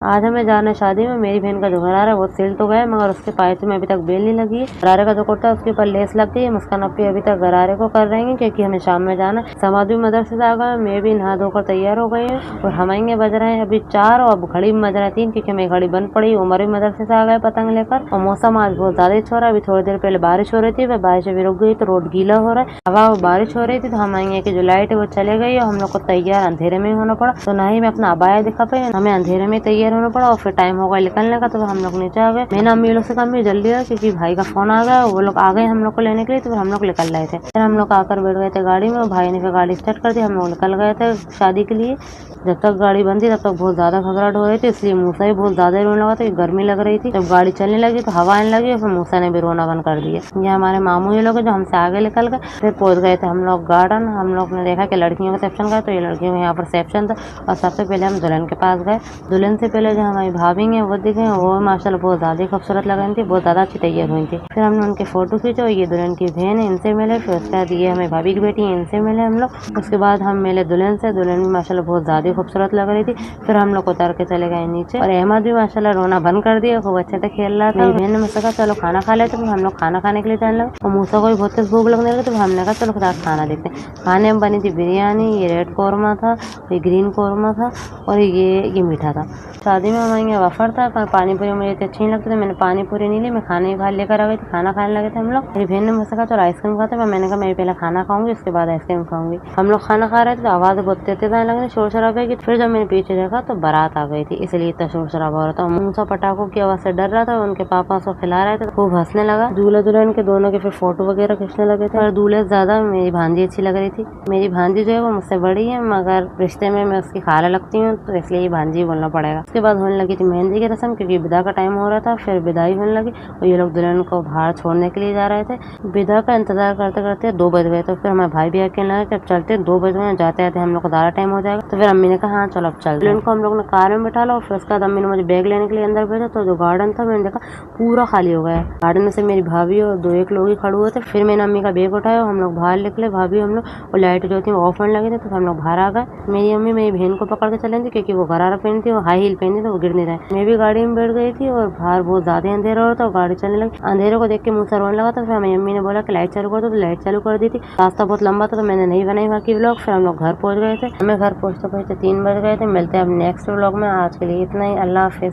आज हमें जाना है शादी में। मेरी बहन का जो घर आ रहा है वो सिल तो गया है मगर उसके पायचे में अभी तक बेल नहीं लगी है। गरारे का जो कुर्ता है उसके ऊपर लेस लग गई है। मुस्कान अपी अभी तक गरारे को कर रही है क्योंकि हमें शाम में जाना है। समाधि मदरसे से आ गए, मैं भी नहा धोकर तैयार हो गई हूँ और हमारे बज रहे हैं अभी 4 और अब घड़ी में बज रहे हैं 3 क्योंकि हमें घड़ी बंद पड़ी। उमर भी मदरसे से आ गए पतंग लेकर और मौसम आज बहुत ज्यादा ही हो रहा है। अभी थोड़ी देर पहले बारिश हो रही थी, बारिश अभी रुक गई तो रोड गीला हो रहा है। हवा बारिश हो रही थी तो हमारे यहाँ की जो लाइट है वो चले गई और हम लोग को तैयार अंधेरे में होना पड़ा। तो ना ही मैं अपना अबाया दिखा पाई, हमें अंधेरे में तैयार होना पड़ा और फिर टाइम हो गया निकलने का तो हम लोग नीचे आ गए। मैंने अम्मी लोग से कहा अम्मी जल्दी आओ क्योंकि भाई का फोन आ गया। वो लोग आ गए हम लोग को लेने के लिए तो फिर हम लोग निकल रहे थे। फिर हम लोग आकर बैठ गए थे गाड़ी में और भाई ने फिर गाड़ी स्टार्ट कर दी। हम लोग निकल गए थे शादी के लिए। जब तक गाड़ी बंद थी तब तक बहुत ज्यादा घबराहट हो रही थी, इसलिए मूसा भी बहुत ज्यादा रोने लगा था। गर्मी लग रही थी। जब गाड़ी चलने लगी तो हवा आने लगी और फिर मूसा ने भी रोना बंद कर दिया। ये हमारे मामू ये लोग हैं जो हमसे आगे निकल गए। फिर पहुंच गए थे हम लोग गार्डन। हम लोग ने देखा कि लड़कियों का सेक्शन का, तो ये लड़कियों का यहाँ पर सेक्शन था और सबसे पहले हम दुल्हन के पास गए। दुल्हन से पहले जो हमारी भाभी है वो दिखे, वो माशाल्लाह बहुत ज्यादा खूबसूरत लग रही थी, बहुत ज्यादा अच्छी तैयार हुई थी। फिर हमने उनके फोटो खींचे और ये दुल्हन की बहन है इनसे मिले। फिर उसके बाद ये हमें भाभी की बेटी है इनसे मिले हम लोग। उसके बाद हम मिले दुल्हन से। दुल्हन भी माशाल्लाह बहुत ज्यादा खूबसूरत लग रही थी। फिर हम लोग उतर के चले गए नीचे और अहमद भी माशाल्लाह रोना बंद कर दिया, खूब अच्छे से खेल रहा था। मेरी बहन ने मुझसे कहा चलो खाना खा लेते, तो हम लोग खाना खाने के लिए जाने लगे और मूसा को भी बहुत तेज भूख लगने लगी तो हमने कहा चलो खुदा खाना देखते हैं। खाने में बनी थी बिरयानी, ये रेड कौरमा था, ये ग्रीन कौरमा था और ये मीठा था। शादी में हमारे यहाँ वफर था पर पानी पूरी मुझे इतनी अच्छी नहीं लगती, तो मैंने पानी पूरी नहीं ली, मैं खाने ही बाहर लेकर आ गई थी। खाना खाने लगे थे हम लोग। मेरी बहन ने मुझसे कहा चलो आइसक्रीम खाते हैं, मैंने कहा मैं पहले खाना खाऊंगी उसके बाद आइसक्रीम खाऊंगी। हम लोग खाना खा रहे थे तो आवाज बहुत तेज आने लगी, शोर शराबे की। फिर जब मैंने पीछे देखा तो बारात आ गई थी, इसलिए इतना शोर शराबा हो रहा था। मूसा पटाखों की आवाज से डर रहा था, उनके पापा उसको खिला रहे थे, खूब हंसने लगा। दूल्हा दुल्हन के दोनों के फिर फोटो वगैरह खींचने लगे थे और दूल्हे से ज्यादा मेरी भांजी अच्छी लग रही थी। मेरी भांजी जो है वो मुझसे बड़ी है मगर रिश्ते में मैं उसकी खाला लगती हूँ तो इसलिए ये भांजी बोलना पड़ेगा। उसके बाद होने लगी थी मेहंदी की रस्म क्योंकि विदा का टाइम हो रहा था। फिर विदाई होने लगी और ये लोग दुल्हन को बाहर छोड़ने के लिए जा रहे थे। विदा का इंतजार करते करते 2 बज गए तो फिर हमारे भाई भी अकेले लगे जब चलते 2 बज गए, जाते आते हम लोग को ज्यादा टाइम हो जाएगा। तो फिर अम्मी ने कहा हाँ चलो अब चल। दुल्हन को हम लोग ने कार में बैठा लो और फिर उसके बाद अम्मी ने मुझे बैग लेने के लिए अंदर भेजा तो जो गार्डन था मैंने देखा पूरा खाली हो गया। गार्डन में से मेरी भाभी और 2-1 लोग ही खड़े हुए थे। फिर मैंने अम्मी का बैग उठाया और हम लोग बाहर निकले, भाभी हम लोग, और लाइट जो थी वो ऑफ होने लगी थी तो हम लोग बाहर आ गए। मेरी अम्मी मेरी बहन को पकड़ के चले थी क्योंकि वो गरारा पहनी थी, वो हाई हील पहनी थी, वो गिर नहीं रहा। मैं भी गाड़ी में बैठ गई थी और बाहर बहुत ज्यादा अंधेरा हो रहा था और गाड़ी चलने लगी। अंधेरे को देख के मुझसे रोने लगा था। फिर हमारी अम्मी ने बोला कि लाइट चालू कर दो तो लाइट चालू कर दी थी। रास्ता बहुत लंबा था तो मैंने नहीं बनाई बाकी व्लॉग। फिर हम लोग घर पहुंच गए थे। हमें घर पहुंचते पहुंचते 3 बज गए थे। मिलते हैं अब नेक्स्ट व्लॉग में। आज के लिए इतना ही। अल्लाह हाफिज।